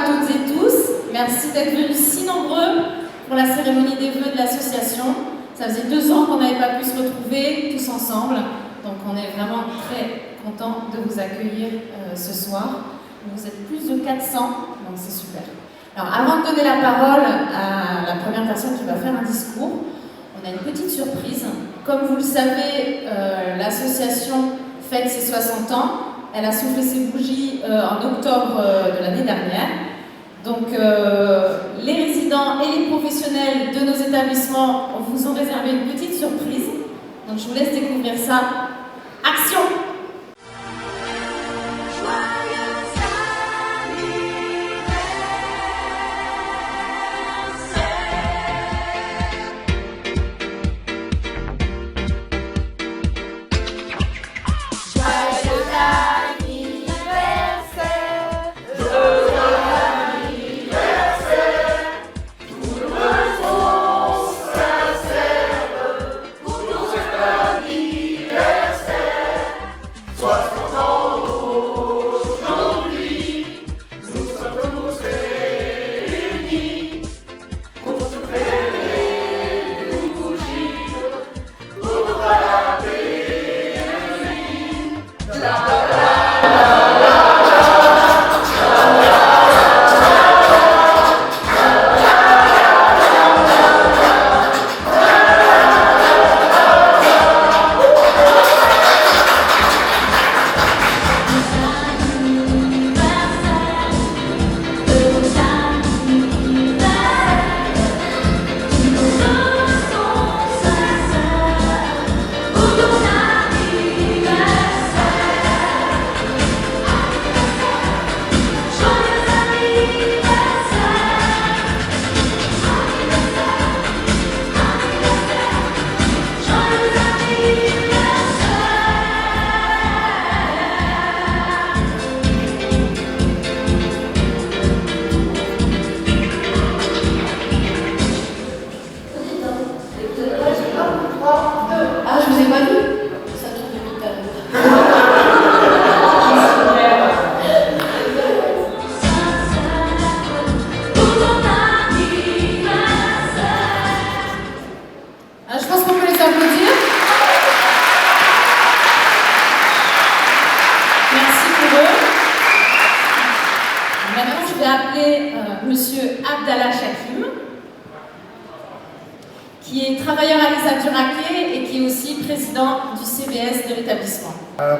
à toutes et tous. Merci d'être venus si nombreux pour la cérémonie des vœux de l'association. Ça faisait 2 ans qu'on n'avait pas pu se retrouver tous ensemble. Donc on est vraiment très contents de vous accueillir ce soir. Vous êtes plus de 400, donc c'est super. Alors avant de donner la parole à la première personne qui va faire un discours, on a une petite surprise. Comme vous le savez, l'association fête ses 60 ans. Elle a soufflé ses bougies en octobre de l'année dernière. Donc les résidents et les professionnels de nos établissements vous ont réservé une petite surprise. Donc je vous laisse découvrir ça. Action!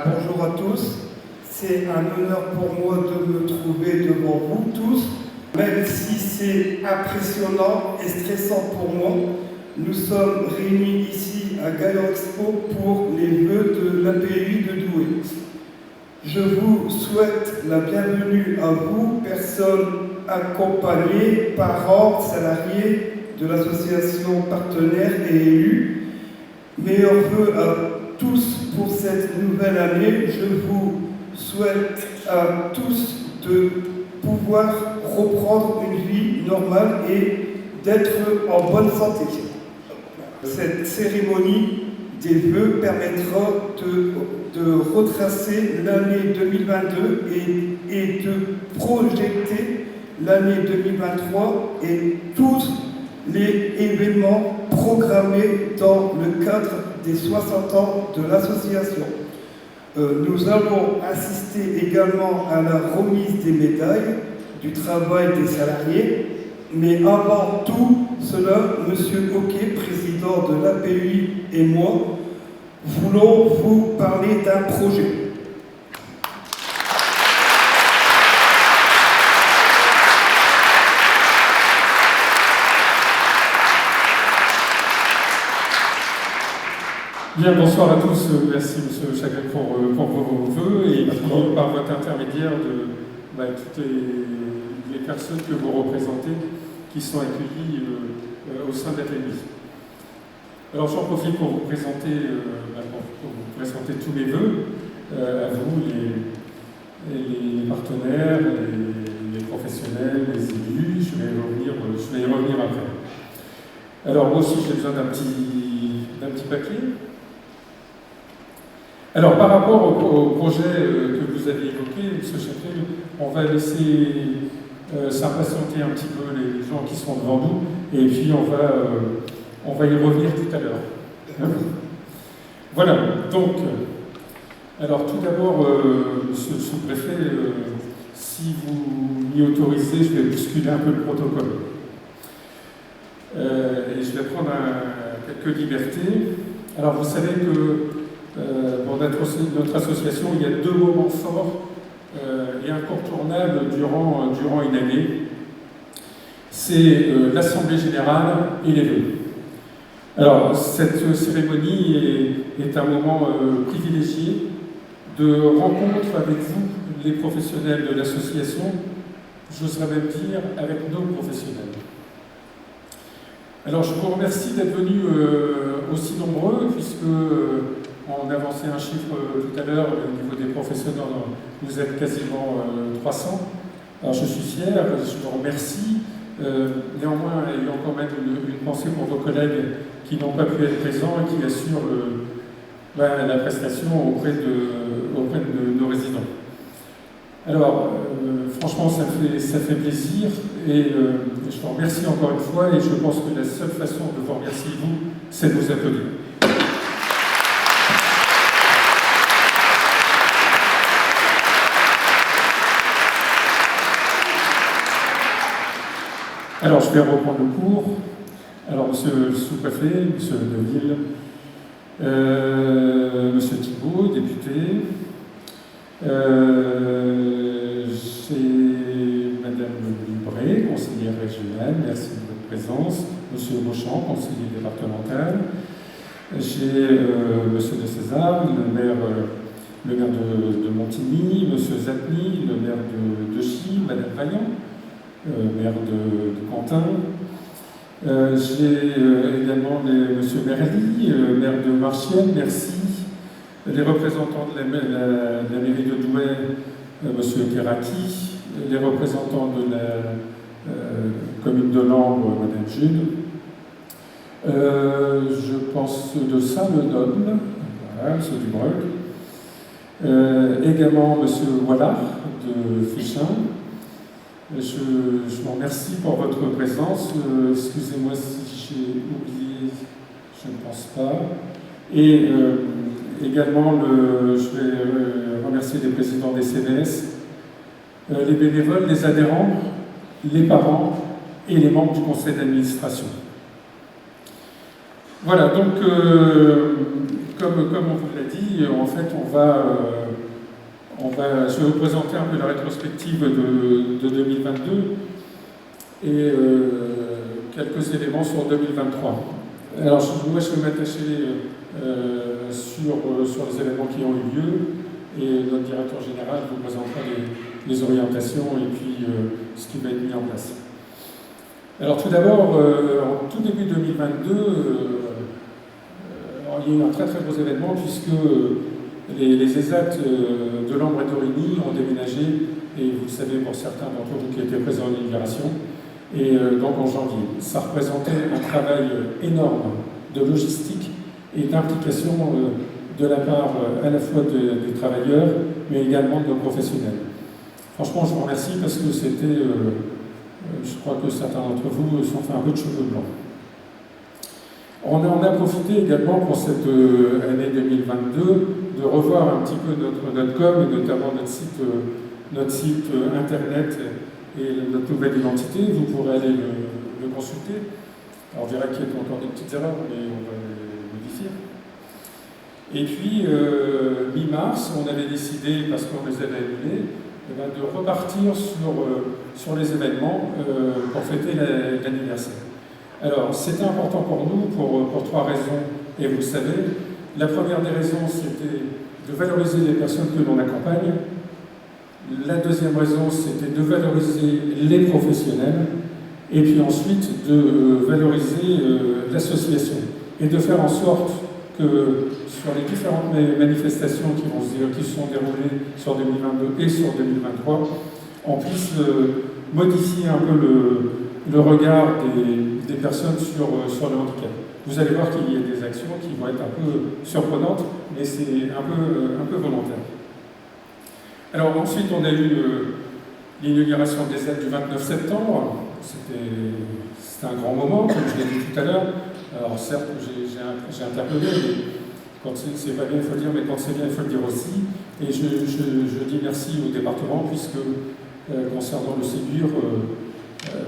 Bonjour à tous, c'est un honneur pour moi de me trouver devant vous tous. Même si c'est impressionnant et stressant pour moi, nous sommes réunis ici à Gaillard Expo pour les vœux de l'API de Douai. Je vous souhaite la bienvenue à vous, personnes accompagnées, parents, salariés de l'association partenaires et élus. Meilleurs vœux à tous pour cette nouvelle année. Je vous souhaite à tous de pouvoir reprendre une vie normale et d'être en bonne santé. Cette cérémonie des vœux permettra de retracer l'année 2022 et de projeter l'année 2023 et tous les événements programmés dans le cadre des 60 ans de l'association. Nous allons assister également à la remise des médailles du travail des salariés, mais avant tout cela, M. Hoquet, président de l'API et moi, voulons vous parler d'un projet. Bien, bonsoir à tous. Merci M. Chagrin pour vos vœux et puis, par votre intermédiaire de toutes les personnes que vous représentez qui sont accueillies au sein de l'Atelier. Alors j'en profite pour vous présenter, tous mes vœux à vous, les partenaires, les professionnels, les élus. Je vais y revenir après. Alors moi aussi j'ai besoin d'un petit papier. Alors, par rapport au projet que vous avez évoqué, M. Chapelle, on va laisser s'impatienter un petit peu les gens qui sont devant nous, et puis on va y revenir tout à l'heure. Voilà, donc, alors tout d'abord, monsieur le sous-préfet, si vous m'y autorisez, je vais bousculer un peu le protocole. Et je vais prendre quelques libertés. Alors vous savez que pour notre association, il y a deux moments forts et incontournables durant une année. C'est l'Assemblée Générale et les vœux. Alors cette cérémonie est un moment privilégié de rencontre avec vous, les professionnels de l'association, j'oserais même dire avec nos professionnels. Alors je vous remercie d'être venus aussi nombreux, puisque on avançait un chiffre tout à l'heure au niveau des professionnels, vous êtes quasiment 300. Alors je suis fier, je vous remercie. Néanmoins, il y a quand même une pensée pour vos collègues qui n'ont pas pu être présents et qui assurent la prestation auprès de nos résidents. Alors, franchement, ça fait plaisir et je vous remercie encore une fois et je pense que la seule façon de vous remercier, vous, c'est de vous applaudir. Alors, je vais reprendre le cours. Alors, monsieur le sous-préfet, monsieur Deville, monsieur Thibault, député, j'ai madame Libré, conseillère régionale, merci de votre présence, monsieur Beauchamp, conseiller départemental, j'ai monsieur de César, le maire de Montigny, monsieur Zatny, le maire de Chy, madame Vaillant, maire de Quentin. J'ai également monsieur Merly, maire de Marchienne, merci. Les représentants de la mairie de Douai, monsieur Keraki, les représentants de la commune de Langres, madame Jules. Je pense de Saint-Lenoble, voilà, monsieur Dubreuil. Également monsieur Wallard de Fichin. Je vous remercie pour votre présence. Excusez-moi si j'ai oublié, je ne pense pas. Et également, je vais remercier les présidents des CVS, les bénévoles, les adhérents, les parents et les membres du conseil d'administration. Voilà, donc, comme on vous l'a dit, en fait, je vais vous présenter un peu la rétrospective de 2022 et quelques éléments sur 2023. Alors, moi, je vais m'attacher sur les éléments qui ont eu lieu et notre directeur général vous présentera les orientations et puis ce qui va être mis en place. Alors, tout d'abord, en tout début 2022, il y a eu un très très gros événement puisque les ESAT de Langres et d'Origny ont déménagé, et vous le savez pour certains d'entre vous qui étaient présents à l'inauguration, et donc en janvier. Ça représentait un travail énorme de logistique et d'implication de la part à la fois des travailleurs, mais également de nos professionnels. Franchement, je vous remercie parce que c'était, je crois que certains d'entre vous se sont fait un peu de cheveux blancs. On en a profité également pour cette année 2022 de revoir un petit peu notre com et notamment notre site internet et notre nouvelle identité. Vous pourrez aller le consulter. Alors, on verra qu'il y a encore des petites erreurs, mais on va les modifier. Et puis, mi-mars, on avait décidé, parce qu'on les avait annulés, de repartir sur les événements pour fêter l'anniversaire. Alors, c'était important pour nous pour trois raisons, et vous le savez. La première des raisons, c'était de valoriser les personnes que l'on accompagne. La deuxième raison, c'était de valoriser les professionnels. Et puis ensuite, de valoriser l'association. Et de faire en sorte que sur les différentes manifestations qui sont déroulées sur 2022 et sur 2023, on puisse modifier un peu le regard des personnes sur le handicap. Vous allez voir qu'il y a des actions qui vont être un peu surprenantes, mais c'est un peu volontaire. Alors ensuite, on a eu l'inauguration des aides du 29 septembre. C'était un grand moment, comme je l'ai dit tout à l'heure. Alors certes, j'ai interpellé, mais quand c'est pas bien, il faut le dire, mais quand c'est bien, il faut le dire aussi. Et je dis merci au département, puisque concernant le Ségur,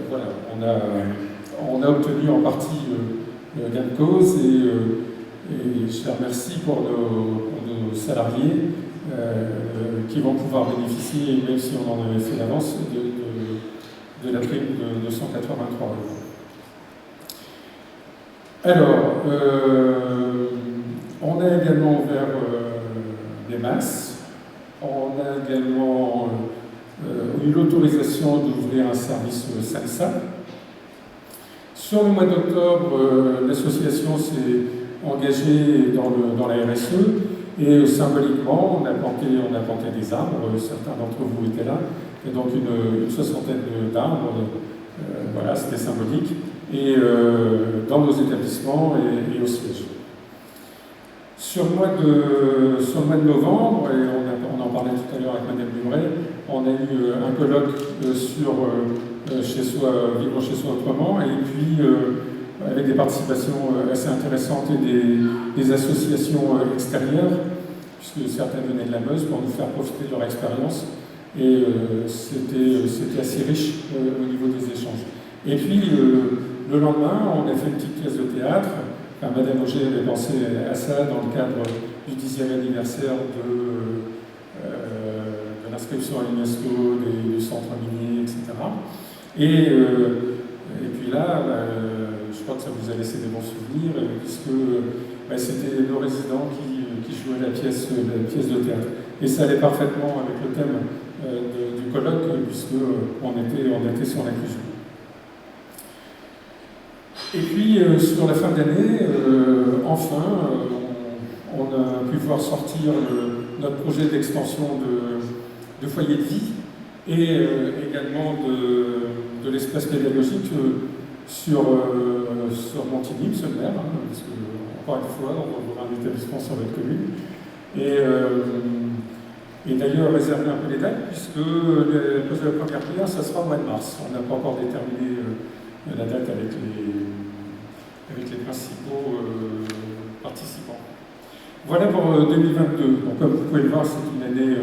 voilà, on a obtenu en partie gain de cause, et je les remercie pour nos salariés qui vont pouvoir bénéficier, même si on en avait fait l'avance, de la prime de 183 €. Alors, on a également ouvert des masses. On a également eu l'autorisation d'ouvrir un service SALSA. Sur le mois d'octobre, l'association s'est engagée dans la RSE, et symboliquement, on a planté des arbres. Certains d'entre vous étaient là, et donc une soixantaine d'arbres. Voilà, c'était symbolique. Et dans nos établissements et au siège. Sur le mois de novembre, et on en parlait tout à l'heure avec Madame Lumray, on a eu un colloque sur vivre chez soi autrement, et puis avec des participations assez intéressantes et des associations extérieures, puisque certaines venaient de la Meuse pour nous faire profiter de leur expérience, et c'était assez riche au niveau des échanges. Et puis le lendemain, on a fait une petite pièce de théâtre. Enfin, Madame Auger avait pensé à ça dans le cadre du 10e anniversaire de l'inscription à l'UNESCO du centre minier, etc. Et puis là, je crois que ça vous a laissé des bons souvenirs, puisque c'était nos résidents qui jouaient la pièce de théâtre. Et ça allait parfaitement avec le thème du colloque, puisqu'on était sur l'inclusion. Et puis, sur la fin d'année, enfin, on a pu voir sortir notre projet d'extension de foyer de vie, et également de l'espace pédagogique sur Montigny, Seulmer, parce que, encore une fois, on va ouvrir un établissement sur notre commune. Et d'ailleurs, réserver un peu les dates, puisque la première prière, ça sera au mois de mars. On n'a pas encore déterminé la date avec les principaux participants. Voilà pour 2022. Donc, comme vous pouvez le voir, c'est une année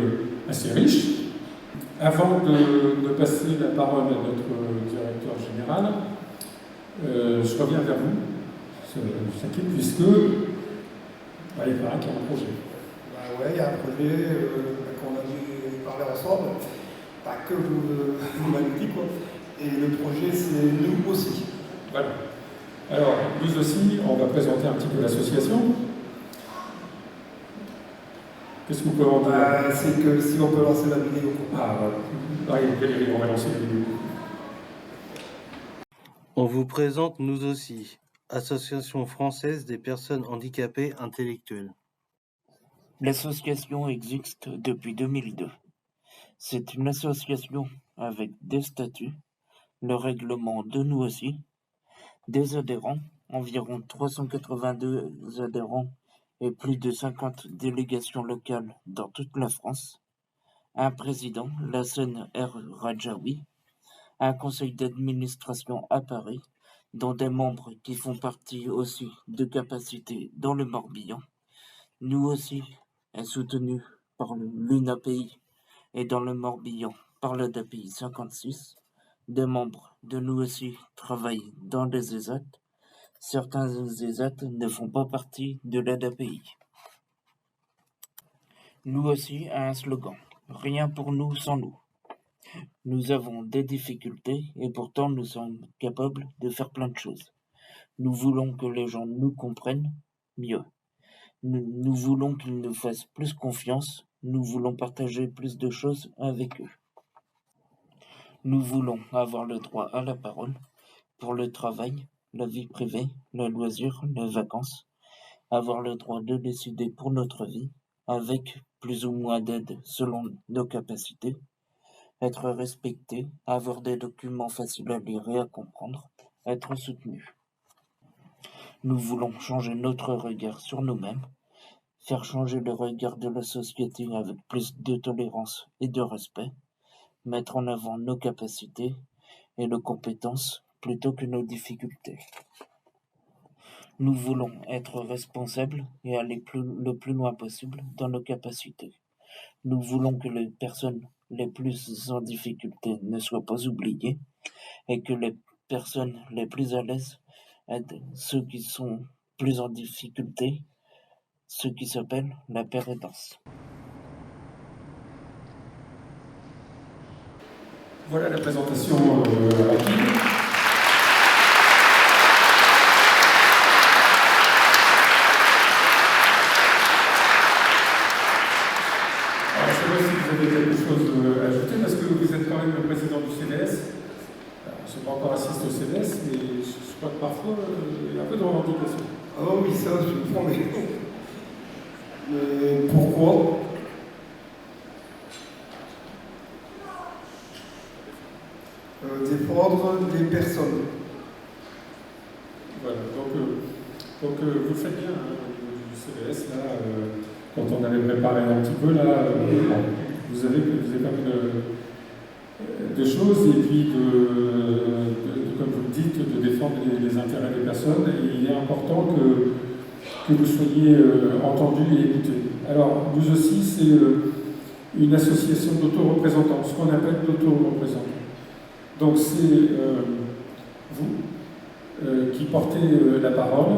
assez riche. Avant de passer la parole à notre directeur général, je reviens vers vous, Shakil, puisque il paraît qu'il y a un projet. Oui, il y a un projet qu'on a dû parler ensemble, pas que vous m'avez dit, quoi. Et le projet, c'est nous aussi. Voilà. Alors, nous aussi, on va présenter un petit peu l'association. Qu'est-ce que vous pouvez en dire ? C'est que si on peut lancer la vidéo. Ah, Valérie, on va lancer la vidéo. On vous présente Nous aussi, Association française des personnes handicapées intellectuelles. L'association existe depuis 2002. C'est une association avec des statuts, le règlement de Nous aussi, des adhérents, environ 382 adhérents et plus de 50 délégations locales dans toute la France, un président, Lassen R. Rajaoui, un conseil d'administration à Paris, dont des membres qui font partie aussi de Capacité dans le Morbihan. Nous aussi est soutenu par l'UNAPI et dans le Morbihan par l'ADAPI 56. Des membres de Nous aussi travaillent dans des ESAT. Certains ESAT ne font pas partie de l'ADAPI. Nous aussi a un slogan, rien pour nous sans nous. Nous avons des difficultés et pourtant nous sommes capables de faire plein de choses. Nous voulons que les gens nous comprennent mieux. Nous voulons qu'ils nous fassent plus confiance. Nous voulons partager plus de choses avec eux. Nous voulons avoir le droit à la parole pour le travail, la vie privée, le loisir, les vacances. Avoir le droit de décider pour notre vie, avec plus ou moins d'aide selon nos capacités. Être respecté, avoir des documents faciles à lire et à comprendre, être soutenu. Nous voulons changer notre regard sur nous-mêmes, faire changer le regard de la société avec plus de tolérance et de respect, mettre en avant nos capacités et nos compétences plutôt que nos difficultés. Nous voulons être responsables et aller le plus loin possible dans nos capacités. Nous voulons que les personnes les plus en difficulté ne soient pas oubliées et que les personnes les plus à l'aise aident ceux qui sont plus en difficulté, ce qui s'appelle la paire et danse. Voilà la présentation rapide. Alors, je ne sais pas si vous avez quelque chose à ajouter, parce que vous êtes quand même le président du CDS. Alors, je ne suis pas encore assisté au CDS, mais je crois que parfois, il y a un peu de revendication. Ah oui, ça, je prends les... Mais pourquoi? Défendre les personnes. Voilà, donc vous faites bien hein, au niveau du CDS, là, quand on avait préparé un petit peu, là, vous avez pas mal de choses, et puis comme vous le dites, de défendre les intérêts des personnes, et il est important que vous soyez entendus et écoutés. Alors, nous aussi, c'est une association d'autoreprésentants, ce qu'on appelle d'autoreprésentants. Donc c'est vous qui portez la parole.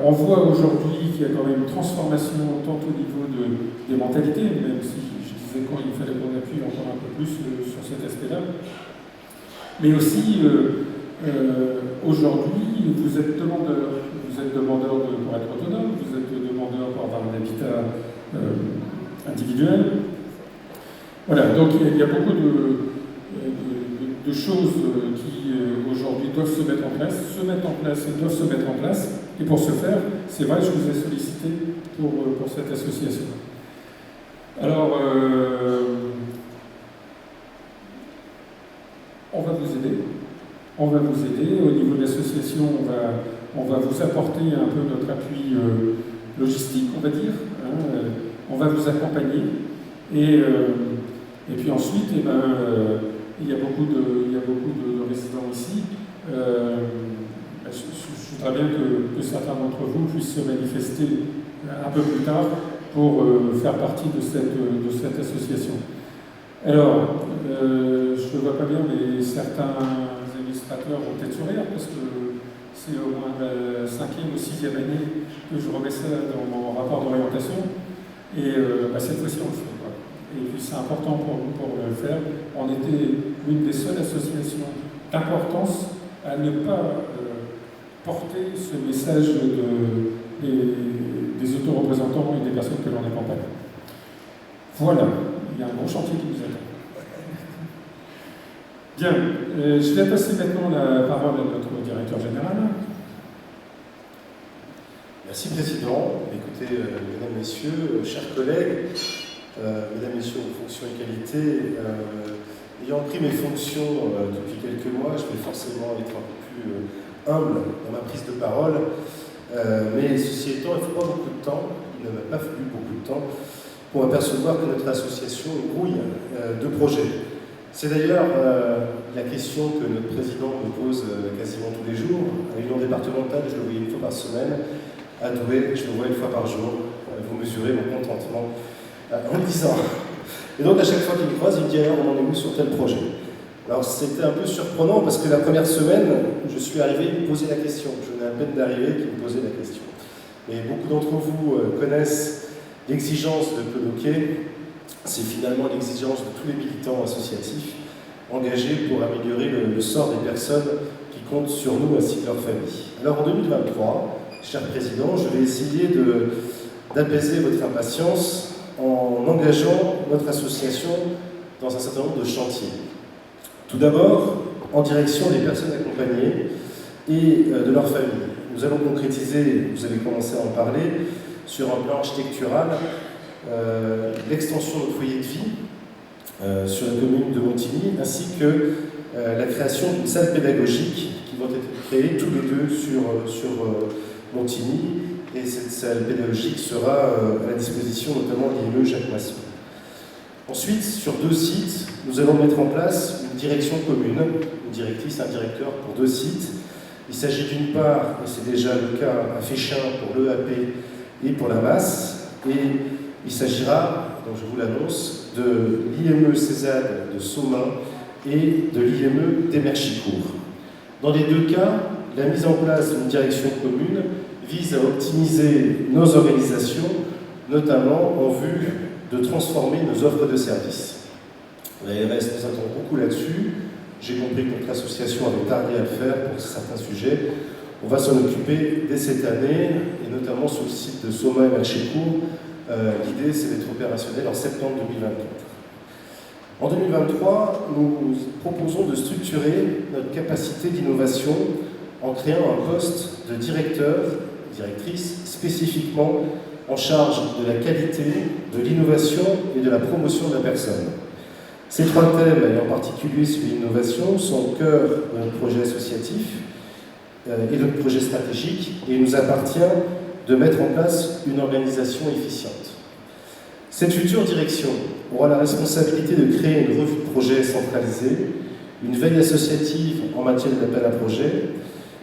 On voit aujourd'hui qu'il y a quand même une transformation tant au niveau des mentalités, même si je disais qu'il fallait qu'on appuie encore un peu plus sur cet aspect-là. Mais aussi, aujourd'hui, vous êtes demandeur pour être autonome, vous êtes demandeur pour avoir un habitat individuel. Voilà, donc il y a beaucoup de choses qui aujourd'hui doivent se mettre en place et doivent se mettre en place. Et pour ce faire, c'est vrai, je vous ai sollicité pour cette association. Alors, on va vous aider. On va vous aider. Au niveau de l'association, on va vous apporter un peu notre appui logistique, on va dire. Hein. On va vous accompagner. Et puis ensuite, il y a beaucoup de résidents ici. Je voudrais bien que certains d'entre vous puissent se manifester un peu plus tard pour faire partie de cette association. Alors, je ne vois pas bien, mais certains administrateurs vont peut-être sourire parce que c'est au moins la 5e ou 6e année que je remets ça dans mon rapport d'orientation. Et cette fois-ci, on le fait. Et puis c'est important pour nous pour le faire. On était l'une des seules associations d'importance à ne pas porter ce message des autoreprésentants et des personnes que l'on accompagne. Voilà, il y a un bon chantier qui nous attend. Bien, je vais passer maintenant la parole à notre directeur général. Merci Président. Écoutez, Mesdames, Messieurs, chers collègues, Mesdames, Messieurs, vos fonctions et qualités, ayant pris mes fonctions depuis quelques mois, je vais forcément être un peu plus humble dans ma prise de parole, mais ceci étant, il ne faut pas beaucoup de temps, il ne m'a pas fallu beaucoup de temps pour apercevoir que notre association grouille de projets. C'est d'ailleurs la question que notre président me pose quasiment tous les jours. À l'union départementale, je le voyais une fois par semaine. À Douai, je le vois une fois par jour. Vous mesurez mon contentement en le disant. Et donc à chaque fois qu'il me croise, il me dit alors on en est où sur tel projet. Alors c'était un peu surprenant parce que la première semaine, je suis arrivé, il me posait la question. Je venais à peine d'arriver qu'il me posait la question. Et beaucoup d'entre vous connaissent l'exigence de Penoquet. C'est finalement l'exigence de tous les militants associatifs engagés pour améliorer le sort des personnes qui comptent sur nous ainsi que leurs familles. Alors en 2023, cher Président, je vais essayer d'apaiser votre impatience en engageant notre association dans un certain nombre de chantiers. Tout d'abord, en direction des personnes accompagnées et de leurs familles. Nous allons concrétiser, vous avez commencé à en parler, sur un plan architectural, l'extension de foyer de vie sur la commune de Montigny, ainsi que la création d'une salle pédagogique qui vont être créées tous les deux sur Montigny, et cette salle pédagogique sera à la disposition notamment de l'IME Jacques Masson. Ensuite, sur 2 sites, nous allons mettre en place une direction commune, une directrice, un directeur pour 2 sites. Il s'agit d'une part, et c'est déjà le cas à Féchin pour l'EAP et pour la masse, et il s'agira, donc je vous l'annonce, de l'IME Césade de Somain et de l'IME d'Emerchicourt. Dans les 2 cas, la mise en place d'une direction commune vise à optimiser nos organisations, notamment en vue de transformer nos offres de services. L'ARS nous attend beaucoup là-dessus. J'ai compris que notre association avait tardé à le faire pour certains sujets. On va s'en occuper dès cette année, et notamment sur le site de Somain et Merchicourt. L'idée, c'est d'être opérationnel en septembre 2024. En 2023, nous proposons de structurer notre capacité d'innovation en créant un poste de directeur, directrice, spécifiquement en charge de la qualité, de l'innovation et de la promotion de la personne. Ces 3 thèmes, et en particulier celui de l'innovation, sont au cœur de notre projet associatif et de notre projet stratégique, et il nous appartient de mettre en place une organisation efficiente. Cette future direction aura la responsabilité de créer une revue de projet centralisée, une veille associative en matière d'appel à projet,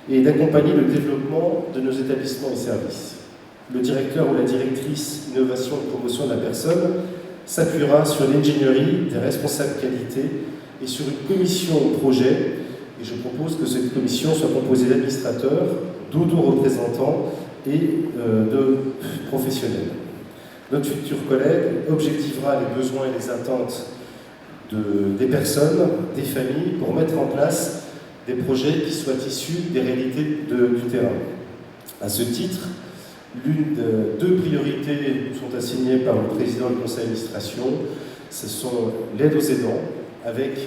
et d'accompagner le développement de nos établissements et services. Le directeur ou la directrice innovation et promotion de la personne s'appuiera sur l'ingénierie des responsables qualité et sur une commission au projet. Et je propose que cette commission soit composée d'administrateurs, d'auto-représentants et de professionnels. Notre futur collègue objectivera les besoins et les attentes des personnes, des familles, pour mettre en place des projets qui soient issus des réalités du terrain. À ce titre, 2 priorités sont assignées par le président du conseil d'administration. Ce sont l'aide aux aidants, avec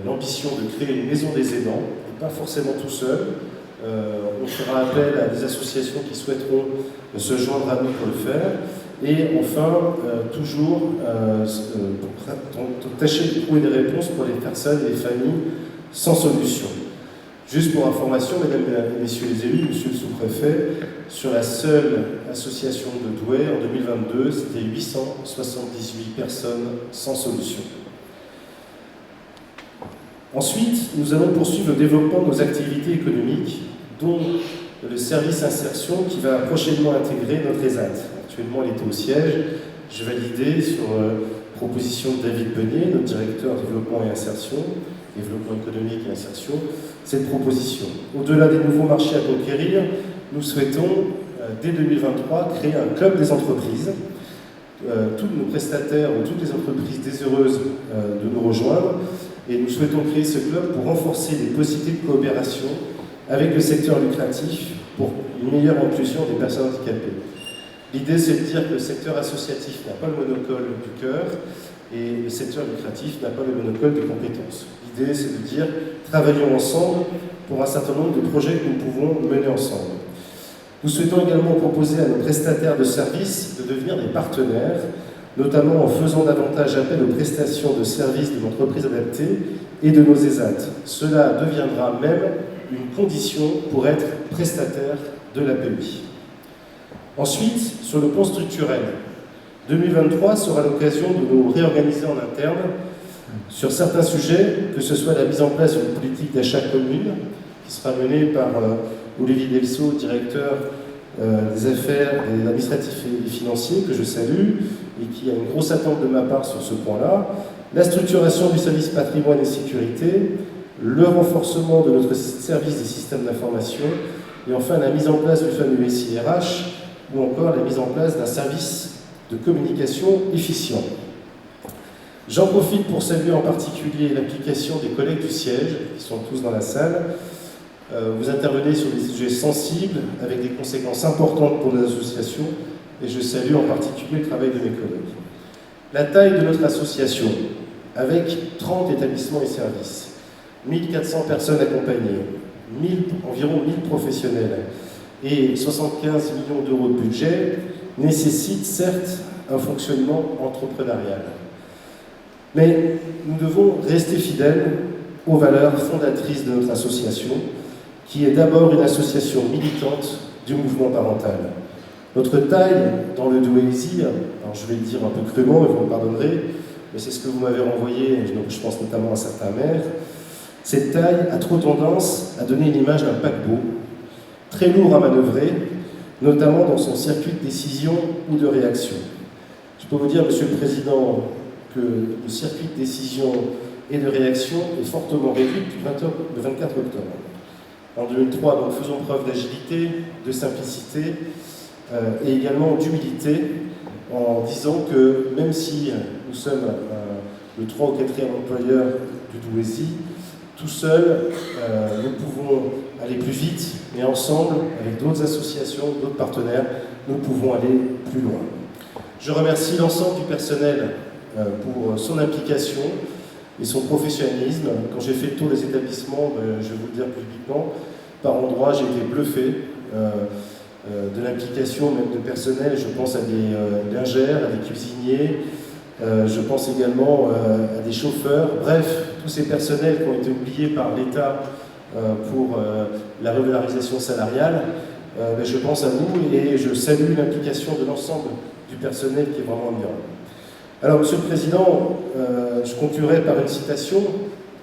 l'ambition de créer une maison des aidants, et pas forcément tout seul. On fera appel à des associations qui souhaiteront se joindre à nous pour le faire. Et enfin, toujours tâcher de trouver des réponses pour les personnes et les familles sans solution. Juste pour information, mesdames et messieurs les élus, monsieur le sous-préfet, sur la seule association de Douai, en 2022, c'était 878 personnes sans solution. Ensuite, nous allons poursuivre le développement de nos activités économiques, dont le service insertion qui va prochainement intégrer notre ESAT. Actuellement, elle était au siège. Je validais sur proposition de David Beunier, notre directeur développement et insertion, développement économique et insertion, cette proposition. Au-delà des nouveaux marchés à conquérir, nous souhaitons, dès 2023, créer un club des entreprises. Tous nos prestataires ou toutes les entreprises désireuses de nous rejoindre, et nous souhaitons créer ce club pour renforcer les possibilités de coopération avec le secteur lucratif pour une meilleure inclusion des personnes handicapées. L'idée, c'est de dire que le secteur associatif n'a pas le monopole du cœur et le secteur lucratif n'a pas le monopole des compétences. L'idée, c'est de dire travaillons ensemble pour un certain nombre de projets que nous pouvons mener ensemble. Nous souhaitons également proposer à nos prestataires de services de devenir des partenaires, notamment en faisant davantage appel aux prestations de services de l'entreprise adaptée et de nos ESAT. Cela deviendra même une condition pour être prestataire de l'API. Ensuite, sur le plan structurel, 2023 sera l'occasion de nous réorganiser en interne sur certains sujets, que ce soit la mise en place d'une politique d'achat commune, qui sera menée par Olivier Delceau, directeur des affaires et administratifs et financiers, que je salue, et qui a une grosse attente de ma part sur ce point-là, la structuration du service patrimoine et sécurité, le renforcement de notre service des systèmes d'information, et enfin la mise en place du fameux SIRH, ou encore la mise en place d'un service de communication efficient. J'en profite pour saluer en particulier l'application des collègues du siège, qui sont tous dans la salle. Vous intervenez sur des sujets sensibles, avec des conséquences importantes pour nos associations, et je salue en particulier le travail de mes collègues. La taille de notre association, avec 30 établissements et services, 1400 personnes accompagnées, environ 1000 professionnels et 75 millions d'euros de budget, nécessite certes un fonctionnement entrepreneurial. Mais nous devons rester fidèles aux valeurs fondatrices de notre association, qui est d'abord une association militante du mouvement parental. Notre taille dans le Douai-Lésir, alors je vais le dire un peu crûment et vous me pardonnerez, mais c'est ce que vous m'avez renvoyé, je pense notamment à certains maires. Cette taille a trop tendance à donner une image d'un paquebot, très lourd à manœuvrer, notamment dans son circuit de décision ou de réaction. Je peux vous dire, Monsieur le Président, que le circuit de décision et de réaction est fortement réduit depuis le 24 octobre. En 2003, donc, faisons preuve d'agilité, de simplicité et également d'humilité, en disant que même si nous sommes le 3 ou 4e employeur du Douaisis, tout seul, nous pouvons aller plus vite, mais ensemble, avec d'autres associations, d'autres partenaires, nous pouvons aller plus loin. Je remercie l'ensemble du personnel pour son implication et son professionnalisme. Quand j'ai fait le tour des établissements, je vais vous le dire publiquement, par endroits, j'ai été bluffé de l'implication même de personnel. Je pense à des lingères, à des cuisiniers, je pense également à des chauffeurs. Bref, tous ces personnels qui ont été oubliés par l'État pour la revalorisation salariale, je pense à vous et je salue l'implication de l'ensemble du personnel qui est vraiment admirable. Alors, Monsieur le Président, je conclurai par une citation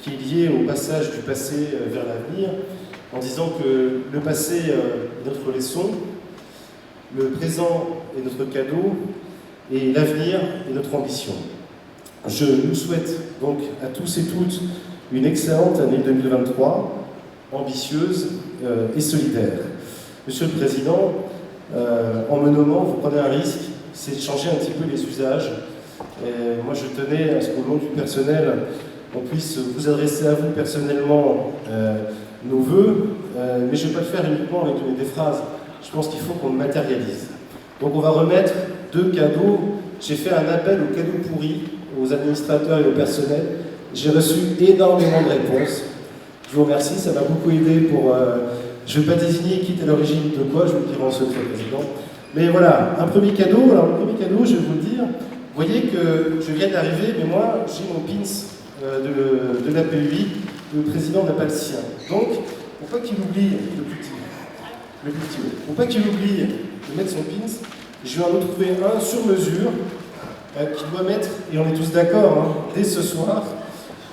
qui est liée au passage du passé vers l'avenir, en disant que le passé est notre leçon, le présent est notre cadeau et l'avenir est notre ambition. Je nous souhaite donc à tous et toutes une excellente année 2023, ambitieuse et solidaire. Monsieur le Président, en me nommant, vous prenez un risque, c'est de changer un petit peu les usages. Et moi, je tenais à ce qu'au nom du personnel, on puisse vous adresser à vous personnellement nos vœux, mais je ne vais pas le faire uniquement avec des phrases. Je pense qu'il faut qu'on le matérialise. Donc on va remettre 2 cadeaux. J'ai fait un appel aux cadeaux pourris, aux administrateurs et au personnel. J'ai reçu énormément de réponses. Je vous remercie, ça m'a beaucoup aidé pour... je ne vais pas désigner qui est à l'origine de quoi, je vous le dirai en secret, Président. Mais voilà, un premier cadeau. Alors le premier cadeau, je vais vous le dire. Vous voyez que je viens d'arriver, mais moi, j'ai mon pins de l'APUI, le président n'a pas le sien. Donc, pour pas qu'il oublie pour pas qu'il oublie de mettre son pins, je vais en retrouver un sur mesure qu'il doit mettre, et on est tous d'accord, hein, dès ce soir,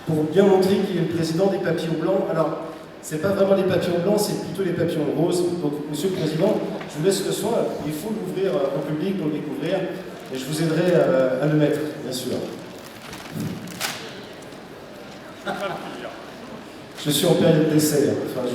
pour bien montrer qu'il est le président des papillons blancs. Alors, c'est pas vraiment les papillons blancs, c'est plutôt les papillons roses. Donc, Monsieur le Président, je vous laisse le soin. Il faut l'ouvrir au public pour le découvrir, et je vous aiderai à le mettre, bien sûr. Je suis en période d'essai. Enfin,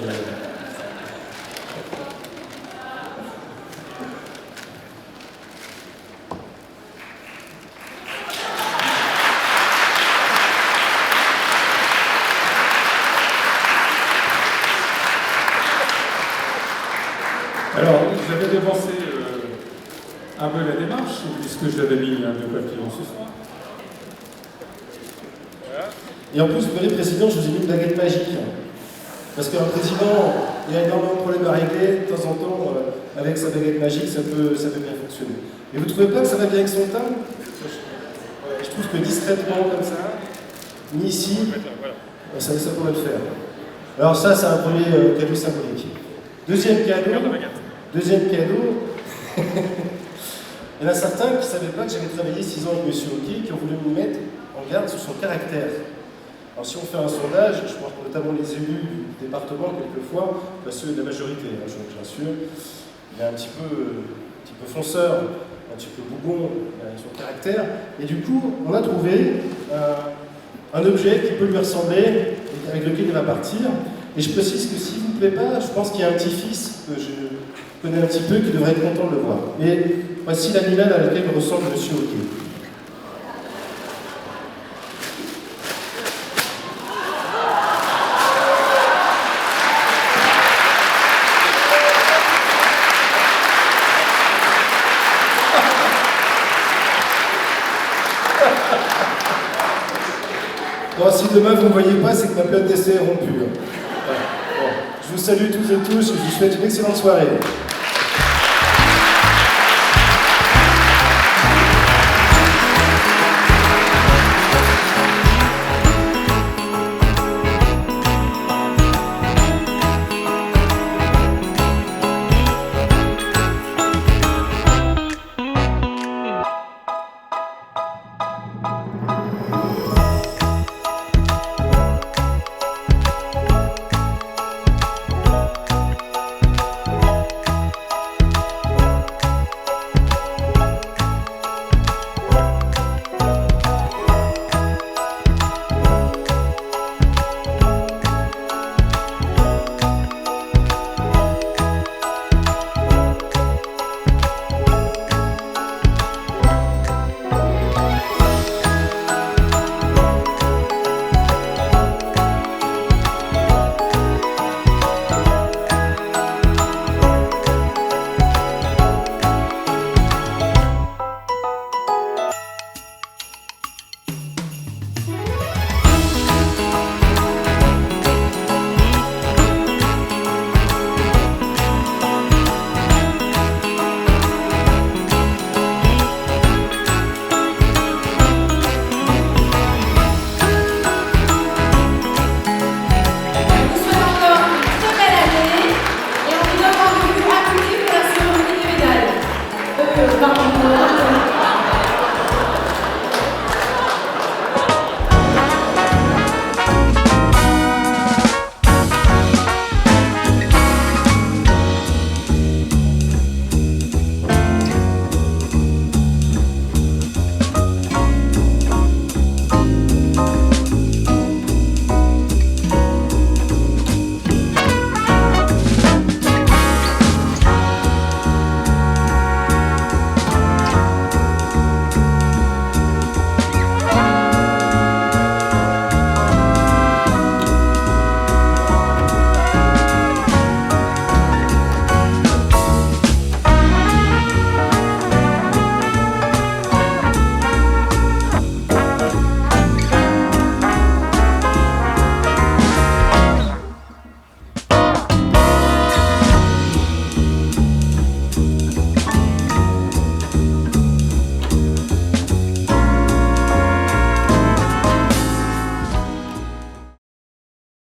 Alors, j'avais devancé un peu la démarche, puisque j'avais mis un de papillon ce soir. Et en plus, vous voyez, Président, je vous ai mis une baguette magique. Parce qu'un président, il y a énormément de problèmes à régler. De temps en temps, avec sa baguette magique, ça peut bien fonctionner. Et vous ne trouvez pas que ça va bien avec son teint? Je trouve que discrètement, comme ça, ni ici, ça pourrait le faire. Alors ça, c'est un premier cadeau symbolique. Deuxième cadeau, il y en a certains qui ne savaient pas que j'avais travaillé 6 ans avec M. Hockey, qui ont voulu me mettre en garde sur son caractère. Alors si on fait un sondage, je pense notamment les élus du département, quelquefois, ceux de la majorité, hein, j'assure, il est un petit peu fonceur, un petit peu bougon, son caractère, et du coup, on a trouvé un objet qui peut lui ressembler, avec lequel il va partir. Et je précise que s'il ne vous plaît pas, je pense qu'il y a un petit-fils que je connais un petit peu qui devrait être content de le voir. Et voici l'animal à laquelle ressemble M. Hockey. Bon, si demain vous ne me voyez pas, c'est que ma période d'essai est rompue. Bon, je vous salue tous et tous, je vous souhaite une excellente soirée.